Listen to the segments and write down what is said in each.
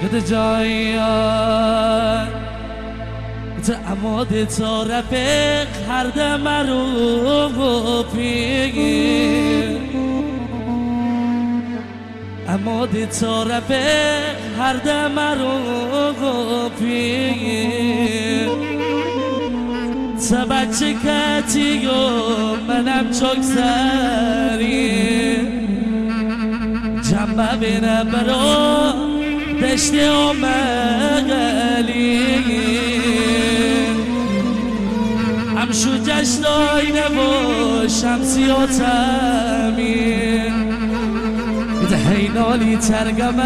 یه جایان ته اماده طرف هر دم رو پیگیر اماده طرف هر دم رو پیگیر تا بچه کتی و منم چاک سری جنبه بینم برا دشت آمگلی همشو جشن آینه و شمسی و تمیر ده هینالی ترگمه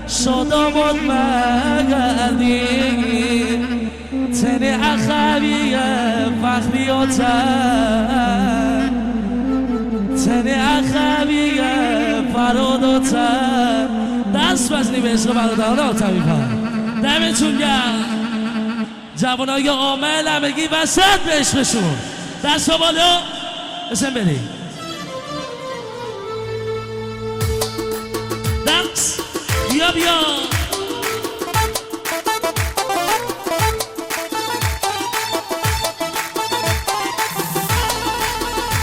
شادامات مگردی تنی اخویه فخریاتن تنی اخویه فراداتن دست بزنی به عشق برادران آتمیفر دمتون گرم جوانای عامل همگی وسط به عشقشون دست ها بالا بسن بدی دست بیا بیا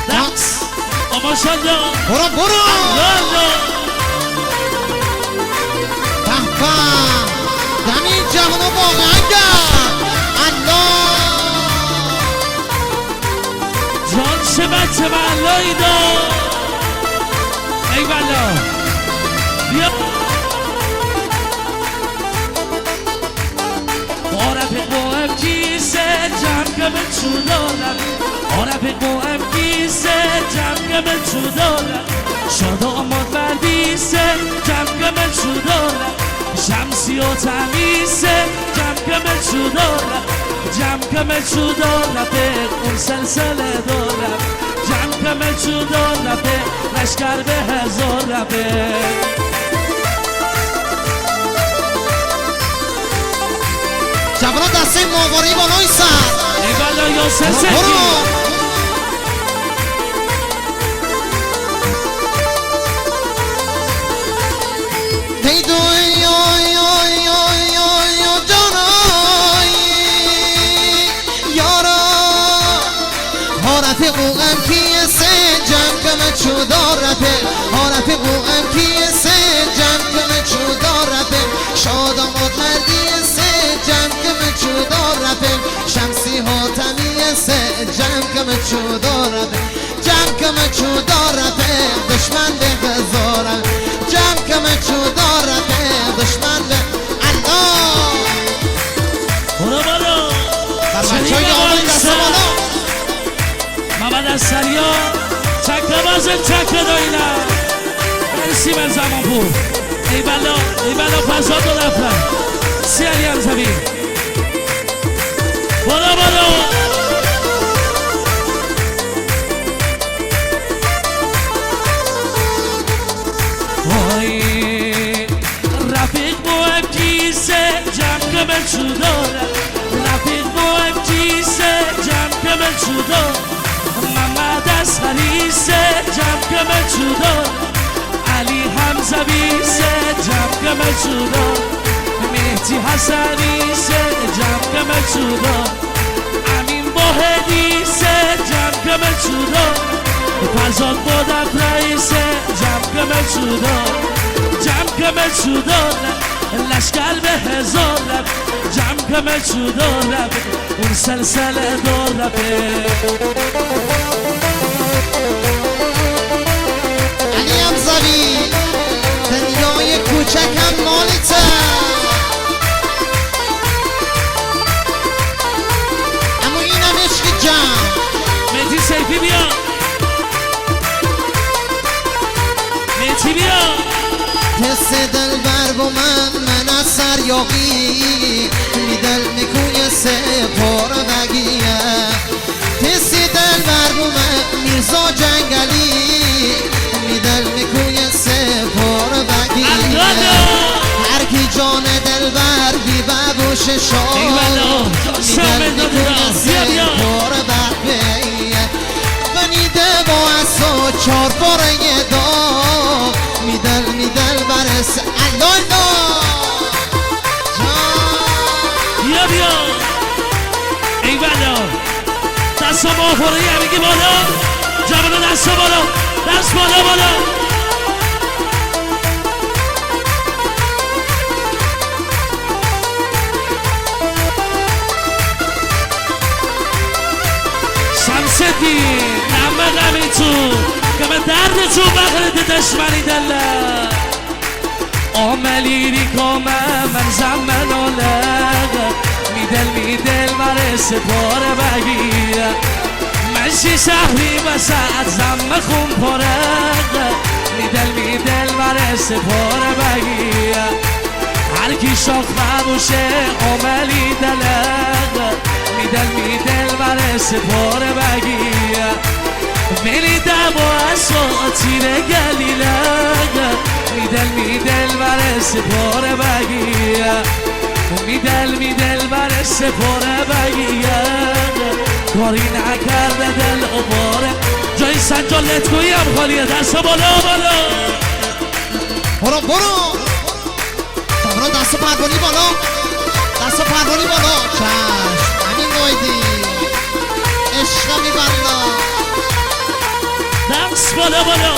دست ماشالله برو برو دمی جوانو واقعا گرم الله جان چه بچه بلایی دا ای بلا بیا عرف قوام کیسه جمع به چودارم عرف قوام کیسه جمع به چودارم شاد آماد بردیسه جمع به چودارم شمسی و تمیسه جمع به چودارم جمع به چودارم اون سلسله دارم جمع به چودارم لشکر به هزار ربه جوانا دسته ماواری بالای سر ای بلا یا سسکی ای دو رفیقم کیسه جمع چودارته رفیقم کیسه جمع چودارته شاد آماد مردیسه جمع چودارته شمسی ها تمیسه جمع چودارته جمع چودارته دشمن به بزارم جمع چودارته دشمن به الله برو برو بچه های دست بالا محمد از سریا چکه بازه چکه داینا مرسی من زمان پور ای بلا فضا دو نفر سیاری هم زمین برو برو وای رفیق مهم کیسه جمع به چوداره رفیق مهم کیسه جمع به چوداره محمد از خلیسه جمع به چودار علی حمزویسه جمع به چودار مهدی حسنیسه جمع به چودار امین واحدیسه جمع به چودار فرزاد بادت رئیسه جمع به چودار جمع به چودار لشکر به هزار جمع به چودار اون سلسله دار علی حمزوی دنیای کوچکم مالیته اما اینم عشق جمع مهدی سیفی بیا مهدی بیا تست دل بر با من از سریاقی میدل میکوی سپار بگیه تست دل بر با من میرزا جنگلی میدل میکوی سپار بگیه هر کی جان دل بر بی ببوش شاد میدل میکوی سپار بگیه بنیده با اصا چار باره داغ میدل برس الله زمانپوری همگی بالا جوان دست بالا دست بالا بالا شمسدی نمه غمی تو که من درد تو بغرد دشمنی دلم عملی کامه من زمن آلق میدل مره سپاره بگیره منشی شهری وسط زم خون پرق میدل مره سپاره بگیره هر کی شاخ ببوشه عملی دلق میدل مره سپاره بگیره ولی دوا اساطیر گلیلق میدل بر سپاره بگیره میدل بر سپاره بگیره کاری نکرده دل عباره جای سنجالت گویی هم خالیه دست بالا بالا برو دست پروانی بالا دست پروانی بالا چشم همین نایدی عشق میبرلا دست بالا بالا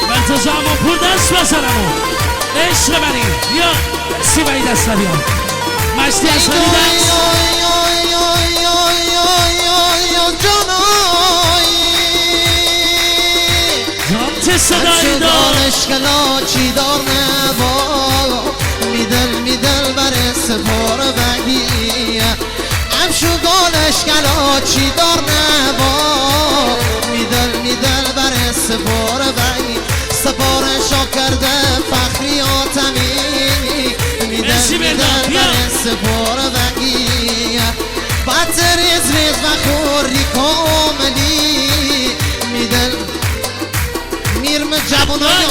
من تو زمانپور دست بزنمو عشق منی بیا سیبایی دست بیا مشتی از خیلی دست جان چه صدایی دار اشکلا چی دار نبا میدل بر سپاره بگیه امشوگان اشکلا چی دار نبا میدل بر سپاره بگیه سپاره شا کرده فخری آتمی میدل بر سپاره بگیه بطر ریز و خوری کاملی میدل میرم جوانای